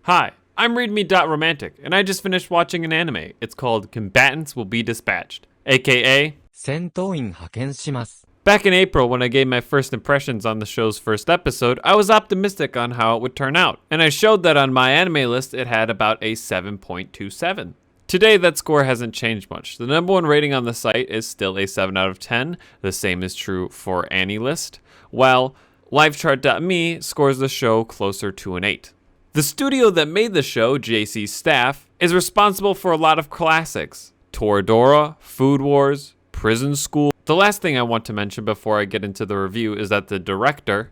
Hi, I'm readme.rmntc, and I just finished watching an anime. It's called Combatants Will Be Dispatched, aka Sentouin Hakenshimasu. Back in April, when I gave my first impressions on the show's first episode, I was optimistic on how it would turn out, and I showed that on my anime list it had about a 7.27. Today, that score hasn't changed much. The number one rating on the site is still a 7 out of 10. The same is true for AniList, while LiveChart.me scores the show closer to an 8. The studio that made the show, JC Staff, is responsible for a lot of classics. Toradora, Food Wars, Prison School. The last thing I want to mention before I get into the review is that the director,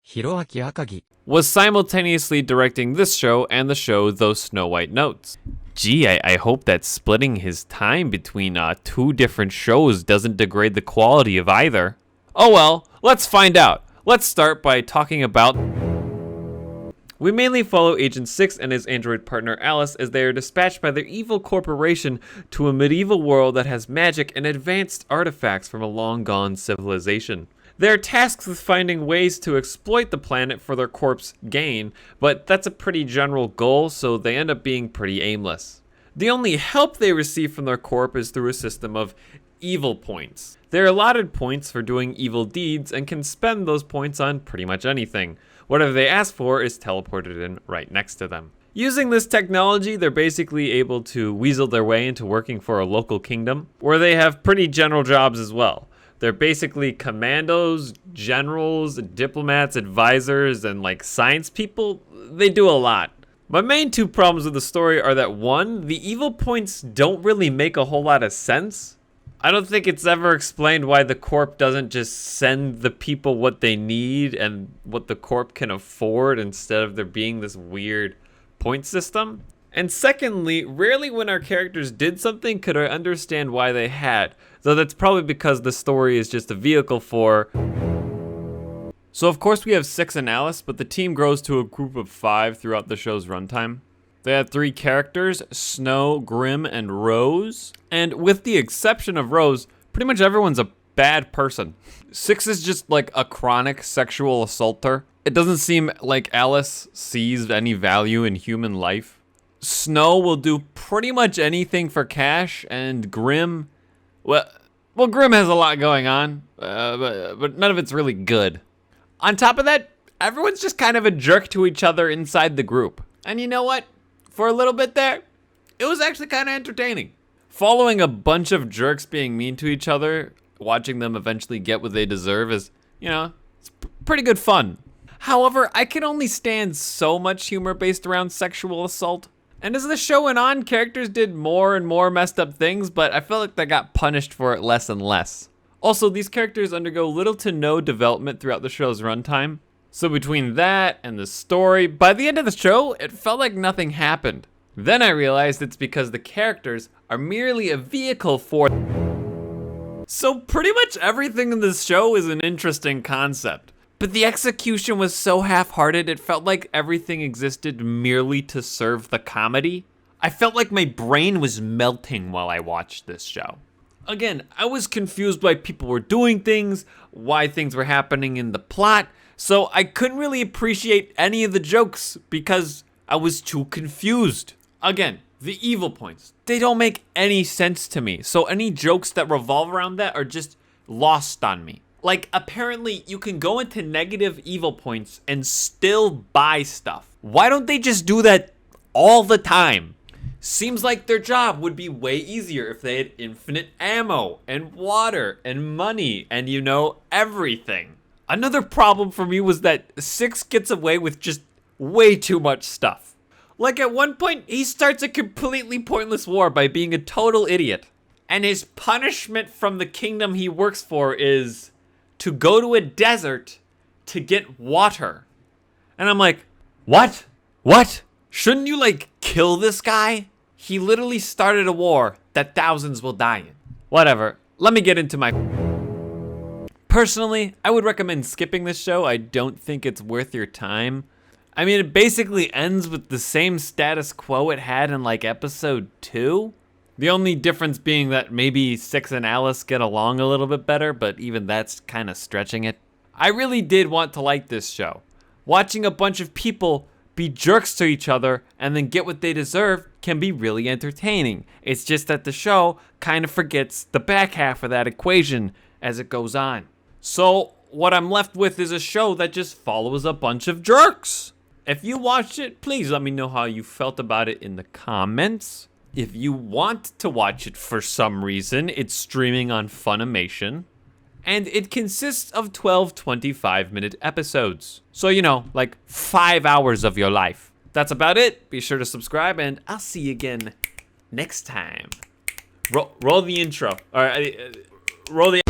Hiroaki Akagi, was simultaneously directing this show and the show Those Snow White Notes. Gee, I hope that splitting his time between two different shows doesn't degrade the quality of either. Oh well, let's find out. Let's start by talking about... We mainly follow Agent 6 and his android partner Alice as they are dispatched by their evil corporation to a medieval world that has magic and advanced artifacts from a long-gone civilization. They are tasked with finding ways to exploit the planet for their corp's gain, but that's a pretty general goal, so they end up being pretty aimless. The only help they receive from their corp is through a system of evil points. They're allotted points for doing evil deeds and can spend those points on pretty much anything. Whatever they ask for is teleported in right next to them. Using this technology, they're basically able to weasel their way into working for a local kingdom, where they have pretty general jobs as well. They're basically commandos, generals, diplomats, advisors, and like science people. They do a lot. My main two problems with the story are that one, the evil points don't really make a whole lot of sense. I don't think it's ever explained why the corp doesn't just send the people what they need and what the corp can afford instead of there being this weird point system. And secondly, rarely when our characters did something could I understand why they had, though that's probably because the story is just a vehicle for... So of course we have 6 and Alice, but the team grows to a group of 5 throughout the show's runtime. They had 3 characters, Snow, Grim, and Rose. And with the exception of Rose, pretty much everyone's a bad person. 6 is just like a chronic sexual assaulter. It doesn't seem like Alice sees any value in human life. Snow will do pretty much anything for cash, and Grim, well, Grim has a lot going on, but none of it's really good. On top of that, everyone's just kind of a jerk to each other inside the group. And you know what? For a little bit there, it was actually kind of entertaining. Following a bunch of jerks being mean to each other, watching them eventually get what they deserve is, it's pretty good fun. However, I can only stand so much humor based around sexual assault. And as the show went on, characters did more and more messed up things, but I felt like they got punished for it less and less. Also, these characters undergo little to no development throughout the show's runtime. So between that and the story, by the end of the show, it felt like nothing happened. Then I realized it's because the characters are merely a vehicle for... So pretty much everything in this show is an interesting concept. But the execution was so half-hearted, it felt like everything existed merely to serve the comedy. I felt like my brain was melting while I watched this show. Again, I was confused why people were doing things, why things were happening in the plot, so I couldn't really appreciate any of the jokes because I was too confused. Again, the evil points, they don't make any sense to me, so any jokes that revolve around that are just lost on me. Like, apparently you can go into negative evil points and still buy stuff. Why don't they just do that all the time? Seems like their job would be way easier if they had infinite ammo and water and money and, everything. Another problem for me was that 6 gets away with just way too much stuff. Like at one point, he starts a completely pointless war by being a total idiot. And his punishment from the kingdom he works for is to go to a desert to get water. And I'm like, what? What? Shouldn't you kill this guy? He literally started a war that thousands will die in. Whatever, let me get into my... Personally, I would recommend skipping this show. I don't think it's worth your time. I mean, it basically ends with the same status quo it had in episode 2. The only difference being that maybe 6 and Alice get along a little bit better, but even that's kind of stretching it. I really did want to like this show. Watching a bunch of people be jerks to each other, and then get what they deserve can be really entertaining. It's just that the show kind of forgets the back half of that equation as it goes on. So what I'm left with is a show that just follows a bunch of jerks. If you watched it, please let me know how you felt about it in the comments. If you want to watch it for some reason, it's streaming on Funimation. And it consists of 12 25-minute episodes. So, like 5 hours of your life. That's about it. Be sure to subscribe, and I'll see you again next time. Roll the intro. All right, roll the